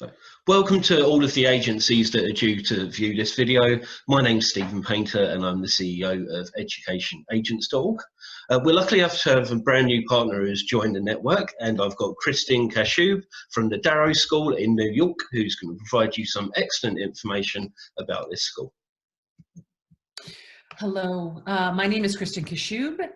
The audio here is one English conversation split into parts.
So, welcome to all of the agencies that are due to view this video. My name's Stephen Painter and I'm the CEO of educationagents.org. We're lucky enough to have a brand new partner who's joined the network, and I've got Kristen from the Darrow School in New York, who's going to provide you some excellent information about this school. Hello, my name is Kristen Kashub.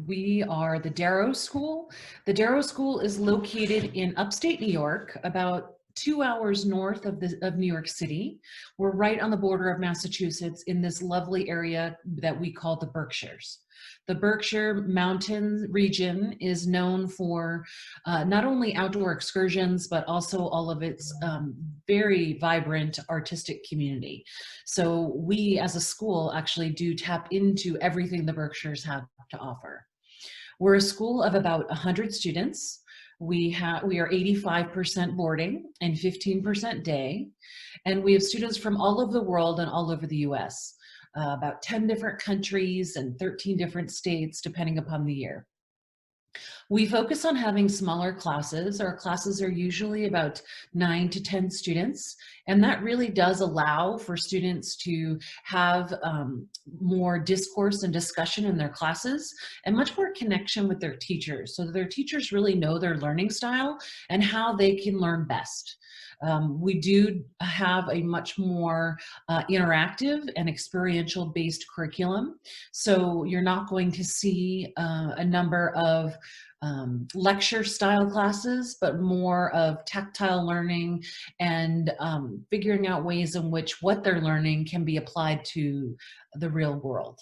We are the Darrow School. The Darrow School is located in upstate New York, about 2 hours north of New York City. We're right on the border of Massachusetts in this lovely area that we call the Berkshires. The Berkshire Mountain region is known for not only outdoor excursions, but also all of its very vibrant artistic community. So we as a school actually do tap into everything the Berkshires have to offer. We're a school of about 100 students. We are 85% boarding and 15% day, and we have students from all over the world and all over the US, about 10 different countries and 13 different states depending upon the year. We focus on having smaller classes. Our classes are usually about 9 to 10 students, and that really does allow for students to have more discourse and discussion in their classes and much more connection with their teachers, so that their teachers really know their learning style and how they can learn best. We do have a much more interactive and experiential based curriculum. So you're not going to see a number of lecture style classes, but more of tactile learning and figuring out ways in which what they're learning can be applied to the real world.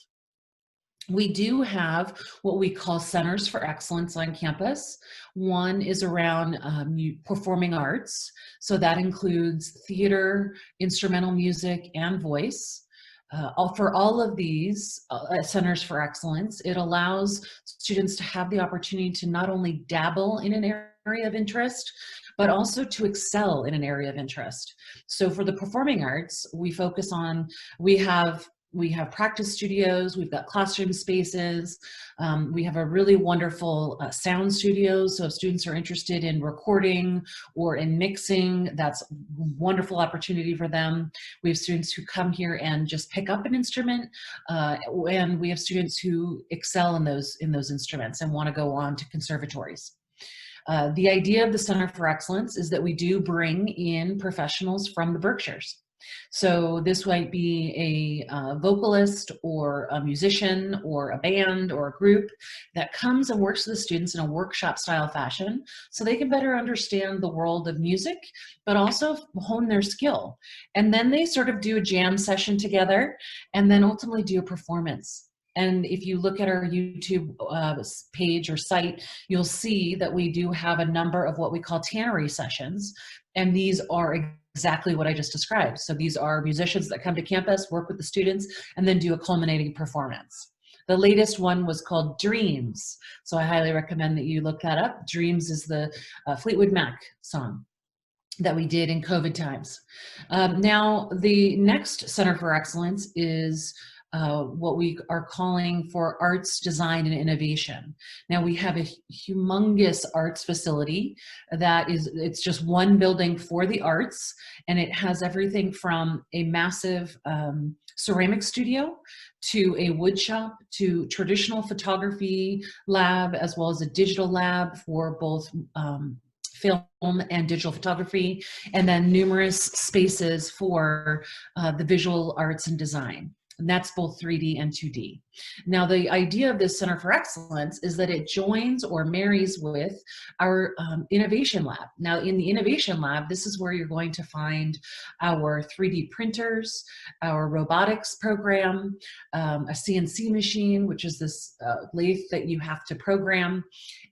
We do have what we call centers for excellence on campus. One is around performing arts. So that includes theater, instrumental music, and voice. For all of these centers for excellence, it allows students to have the opportunity to not only dabble in an area of interest, but also to excel in an area of interest. So for the performing arts, we focus on, we have practice studios, we've got classroom spaces, we have a really wonderful sound studio, so if students are interested in recording or in mixing, that's a wonderful opportunity for them. We have students who come here and just pick up an instrument, and we have students who excel in those instruments and want to go on to conservatories. The idea of the Center for Excellence is that we do bring in professionals from the Berkshires. So this might be a vocalist or a musician or a band or a group that comes and works with the students in a workshop style fashion so they can better understand the world of music, but also hone their skill. And then they sort of do a jam session together and then ultimately do a performance. And if you look at our YouTube page or site, you'll see that we do have a number of what we call Tannery Sessions. And these are exactly what I just described. So these are musicians that come to campus, work with the students, and then do a culminating performance. The latest one was called Dreams. So I highly recommend that you look that up. Dreams is the Fleetwood Mac song that we did in COVID times. Now, the next Center for Excellence is what we are calling for arts, design, and innovation. Now we have a humongous arts facility it's just one building for the arts, and it has everything from a massive ceramic studio to a wood shop to traditional photography lab, as well as a digital lab for both film and digital photography, and then numerous spaces for the visual arts and design. And that's both 3D and 2D. Now, the idea of this Center for Excellence is that it joins or marries with our Innovation Lab. Now, in the Innovation Lab, this is where you're going to find our 3D printers, our robotics program, a CNC machine, which is this lathe that you have to program,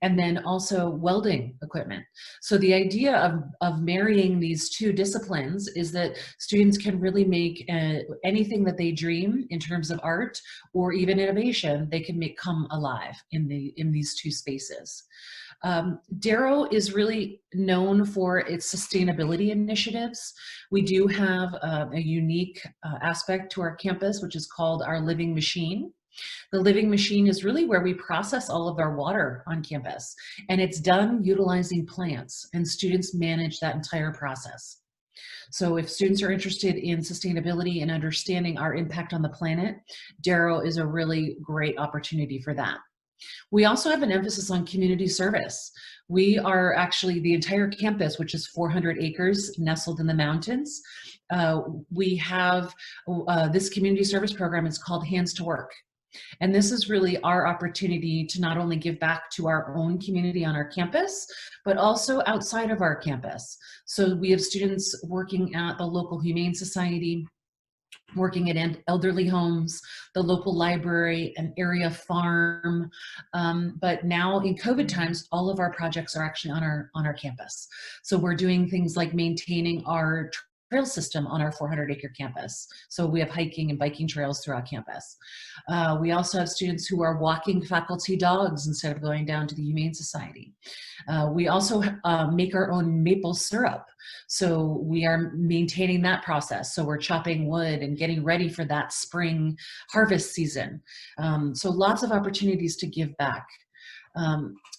and then also welding equipment. So the idea of marrying these two disciplines is that students can really make anything that they dream in terms of art or even innovation, they can make come alive in these two spaces. Darrow is really known for its sustainability initiatives. We do have a unique aspect to our campus, which is called our Living Machine. The living machine is really where we process all of our water on campus, and it's done utilizing plants, and students manage that entire process. So if students are interested in sustainability and understanding our impact on the planet, Darrow is a really great opportunity for that. We also have an emphasis on community service. We are actually the entire campus, which is 400 acres nestled in the mountains. We have this community service program. It's called Hands to Work. And this is really our opportunity to not only give back to our own community on our campus, but also outside of our campus. So we have students working at the local Humane Society, working at elderly homes, the local library, an area farm. But now in COVID times, all of our projects are actually on our campus. So we're doing things like maintaining our trail system on our 400-acre campus. So we have hiking and biking trails throughout campus. We also have students who are walking faculty dogs instead of going down to the Humane Society. We also make our own maple syrup. So we are maintaining that process. So we're chopping wood and getting ready for that spring harvest season. So lots of opportunities to give back.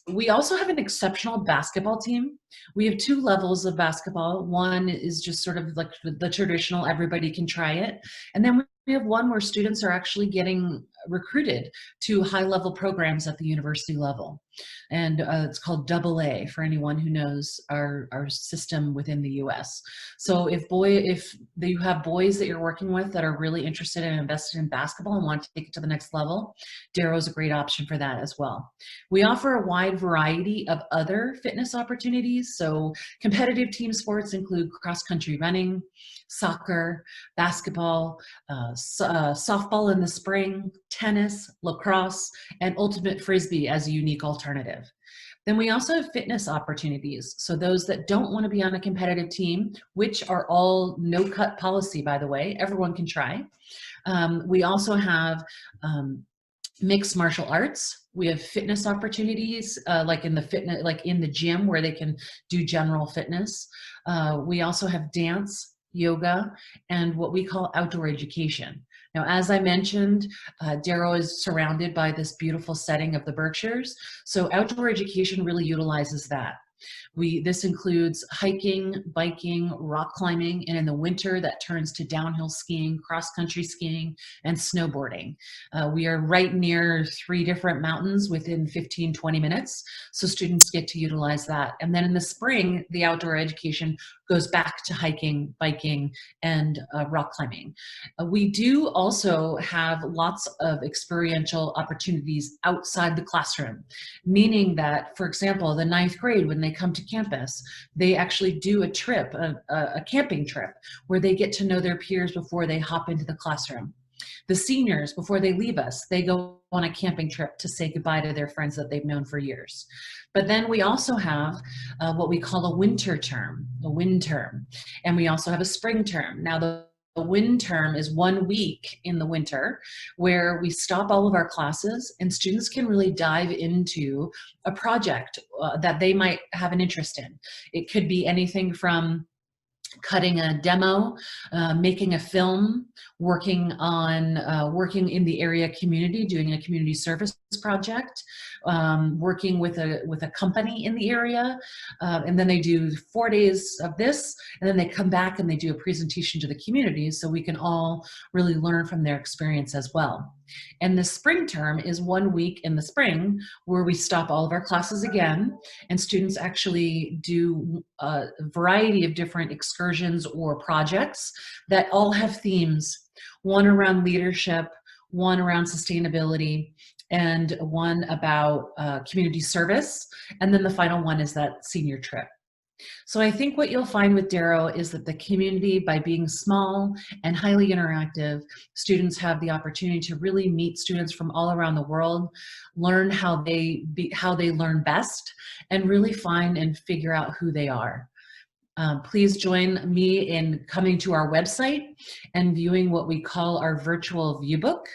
We also have an exceptional basketball team. We have 2 levels of basketball. One is just sort of like the traditional, everybody can try it. And then we have one where students are actually getting recruited to high-level programs at the university level. And it's called AA for anyone who knows our system within the US. So if you have boys that you're working with that are really interested and invested in basketball and want to take it to the next level, Darrow is a great option for that as well. We offer a wide variety of other fitness opportunities. So competitive team sports include cross-country running, soccer, basketball, softball in the spring, tennis, lacrosse, and ultimate frisbee as a unique alternative. Then we also have fitness opportunities. So those that don't want to be on a competitive team, which are all no-cut policy, by the way, everyone can try. We also have mixed martial arts. We have fitness opportunities, like in the gym where they can do general fitness. We also have dance, yoga, and what we call outdoor education. Now, as I mentioned, Darrow is surrounded by this beautiful setting of the Berkshires. So outdoor education really utilizes that. This includes hiking, biking, rock climbing, and in the winter that turns to downhill skiing, cross-country skiing, and snowboarding. We are right near 3 different mountains within 15, 20 minutes, so students get to utilize that. And then in the spring, the outdoor education goes back to hiking, biking, and rock climbing. We do also have lots of experiential opportunities outside the classroom, meaning that, for example, the 9th grade, when they come to campus, they actually do a trip, a camping trip, where they get to know their peers before they hop into the classroom. The seniors, before they leave us, they go on a camping trip to say goodbye to their friends that they've known for years. But then we also have what we call a winter term, a wind term, and we also have a spring term. Now the wind term is 1 week in the winter where we stop all of our classes and students can really dive into a project that they might have an interest in. It could be anything from cutting a demo, making a film, working in the area community, doing a community service project, working with a company in the area, and then they do 4 days of this, and then they come back and they do a presentation to the community so we can all really learn from their experience as well. And the spring term is 1 week in the spring where we stop all of our classes again, and students actually do a variety of different excursions or projects that all have themes, one around leadership, one around sustainability, and one about community service. And then the final one is that senior trip. So I think what you'll find with Darrow is that the community, by being small and highly interactive, students have the opportunity to really meet students from all around the world, learn how they learn best, and really find and figure out who they are. Please join me in coming to our website and viewing what we call our virtual viewbook.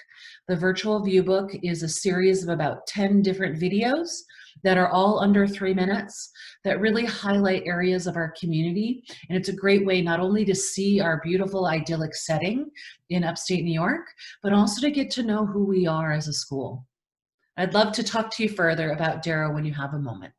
The virtual viewbook is a series of about 10 different videos that are all under 3 minutes that really highlight areas of our community. And it's a great way not only to see our beautiful idyllic setting in upstate New York, but also to get to know who we are as a school. I'd love to talk to you further about Darrow when you have a moment.